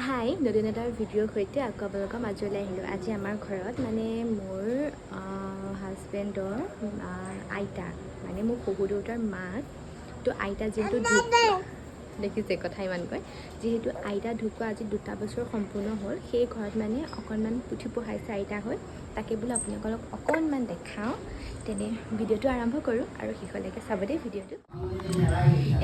হাই নতুন এটা ভিডিঅ'ৰ সৈতে আকৌ আপোনালোকৰ মাজলৈ আহিলোঁ। আজি আমাৰ ঘৰত মানে মোৰ হাজবেণ্ডৰ আইতা মানে মোৰ শহুৰ দেউতাৰ মাক তো আইতা যিহেতু দেখিছে কথা ইমান কয় যিহেতু আইতা ঢুকুৱা আজি 2 বছৰ সম্পূৰ্ণ হ'ল। সেই ঘৰত মানে অকণমান পুথি পঢ়াইছে আইতা হৈ, তাকে বোলো আপোনালোকক অকণমান দেখাওঁ। তেনে ভিডিঅ'টো আৰম্ভ কৰোঁ আৰু শেষলৈকে চাব দেই ভিডিঅ'টো।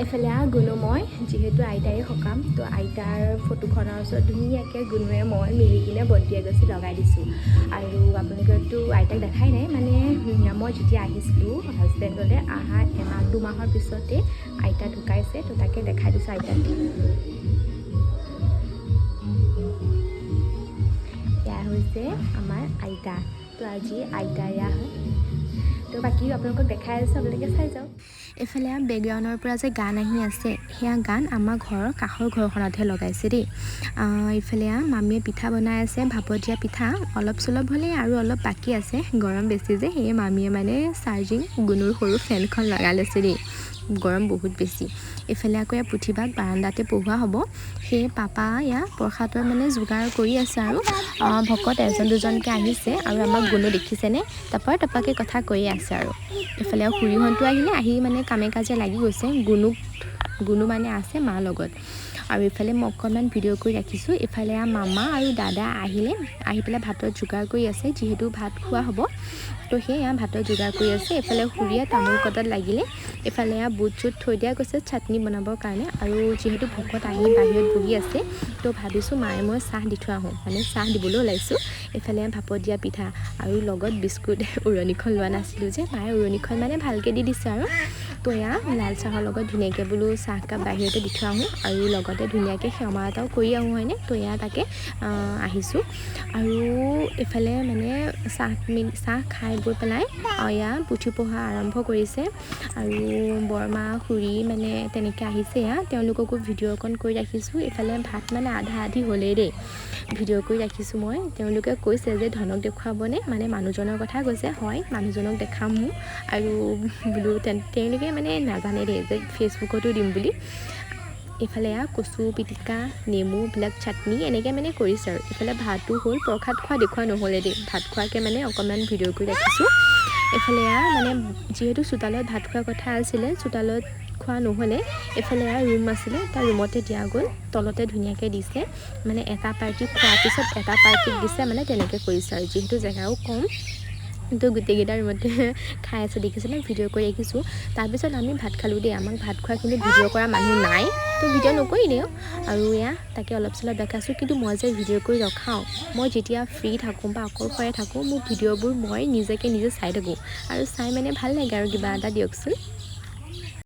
এফালে গুণু মই যিহেতু আইতাৰে সকাম তো আইতাৰ ফটোখনৰ ওচৰত ধুনীয়াকৈ গুণুৱে মই মিলি কিনে বন্তি এগছি লগাই দিছোঁ। আৰু আপোনালোকেতো আইতাক দেখাই নাই, মানে মই যেতিয়া আহিছিলোঁ হাজবেণ্ডলৈ অহা 1-2 মাহৰ পিছতে আইতা ঢুকাইছে, তো তাকে দেখাই দিছোঁ আইতাক। এয়া হৈছে আমাৰ আইতা, তো আজি আইতা এয়া হয়। তো বাকী আপোনালোকক দেখাই আছোঁ, আপোনালোকে চাই যাওক। এইফালে বেকগ্ৰাউণ্ডৰ পৰা যে গান আহি আছে, সেয়া গান আমাৰ ঘৰৰ কাষৰ ঘৰখনতহে লগাইছে দেই। এইফালে মামীয়ে পিঠা বনাই আছে, ভাপত দিয়া পিঠা অলপ চলপ হ'লে আৰু অলপ বাকী আছে, গৰম বেছি যে সেয়ে মামীয়ে মানে চাৰ্জিং গুণুৰ সৰু ফেনখন লগাই লৈছে দেই, গৰম বহুত বেছি। এইফালে আকৌ পুথিভাগ বাৰাণ্ডাতে পঢ়োৱা হ'ব, সেয়ে পাপা প্ৰসাদৰ মানে যোগাৰ কৰি আছে আৰু ভকত 1-2জনকৈ আহিছে আৰু আমাক গুণু দেখিছেনে টাপাকৈ কথা কৈয়ে আছে আৰু। এইফালে খুৰীহঁতো আহি মানে কামে কাজে লাগি গৈছে, গুণু মানে আছে মাৰ লগত। আৰু এইফালে মই অকণমান ভিডিঅ' কৰি ৰাখিছোঁ। এইফালে মামা আৰু দাদা আহি পেলাই ভাতৰ যোগাৰ কৰি আছে, যিহেতু ভাত খোৱা হ'ব তো সেয়া ভাতৰ যোগাৰ কৰি আছে। এইফালে খুৰীয়ে তামোল কটাত লাগিলে, এইফালে বুট চুট থৈ দিয়া গৈছে চাটনি বনাবৰ কাৰণে। আৰু যিহেতু ভকত আহি বাহিৰত বহি আছে তো ভাবিছোঁ মায়ে মই চাহ দি থৈ আহোঁ, মানে চাহ দিবলৈ ওলাইছোঁ। এইফালে ভাপত দিয়া পিঠা আৰু লগত বিস্কুট, উৰণিখন লোৱা নাছিলোঁ যে মায়ে উৰণিখন মানে ভালকৈ দি দিছে আৰু। তো লাল চাহৰ লগত ধুনীয়াকৈ বোলো চাহকাপ বাহিৰতে দি থৈ আহোঁ আৰু লগতে ধুনীয়াকৈ সেৱা এটাও কৰি আহোঁ হয়নে। তো তাকে আহিছোঁ। আৰু এইফালে মানে চাহ খাই গৈ পেলাই পুথি পঢ়া আৰম্ভ কৰিছে। আৰু বৰমা খুৰী মানে তেনেকৈ আহিছে, তেওঁলোককো ভিডিঅ' অকণ কৰি ৰাখিছোঁ। এইফালে ভাত মানে আধা আধি হ'লেই দেই, ভিডিঅ' কৰি ৰাখিছোঁ মই। তেওঁলোকে কৈছে যে ধনক দেখুৱাবনে, মানে মানুহজনৰ কথা কৈছে, হয় মানুহজনক দেখাম মোৰ। আৰু বোলো তেওঁলোকে মানে নাজানে দেই যে ফেচবুকতো দিম বুলি। এইফালে কচু পিটিকা, নেমুবিলাক চাটনি এনেকৈ মানে কৰিছে আৰু। এইফালে ভাতো হ'ল, প্ৰসাদ খোৱা দেখুওৱা নহ'লে দেই, ভাত খোৱাকৈ মানে অকণমান ভিডিঅ' কৰি ৰাখিছোঁ। এইফালে মানে যিহেতু চোতালত ভাত খোৱাৰ কথা আছিলে, চোতালত খোৱা নহ'লে, এইফালে ৰুম আছিলে, তাৰ ৰুমতে দিয়া গ'ল, তলতে ধুনীয়াকৈ দিছে, মানে এটা পাৰ্টিক খোৱাৰ পিছত এটা পাৰ্টিক দিছে, মানে তেনেকৈ কৰিছে আৰু। যিহেতু জেগাও কম তো গোটেইকেইটা ৰুমতে খাই আছে দেখিছিলে, ভিডিঅ' কৰি ৰাখিছোঁ। তাৰপিছত আমি ভাত খালোঁ দেই, আমাক ভাত খোৱা কিন্তু ভিডিঅ' কৰা মানুহ নাই তো ভিডিঅ' নকৰিলেও আৰু তাকে অলপ চলপ দেখাইছোঁ। কিন্তু মই যে ভিডিঅ' কৰি ৰখাওঁ, মই যেতিয়া ফ্ৰী থাকোঁ বা অকলশৰে থাকোঁ, মোৰ ভিডিঅ'বোৰ মই নিজে চাই থাকোঁ আৰু চাই মানে ভাল লাগে আৰু কিবা এটা দিয়কচোন।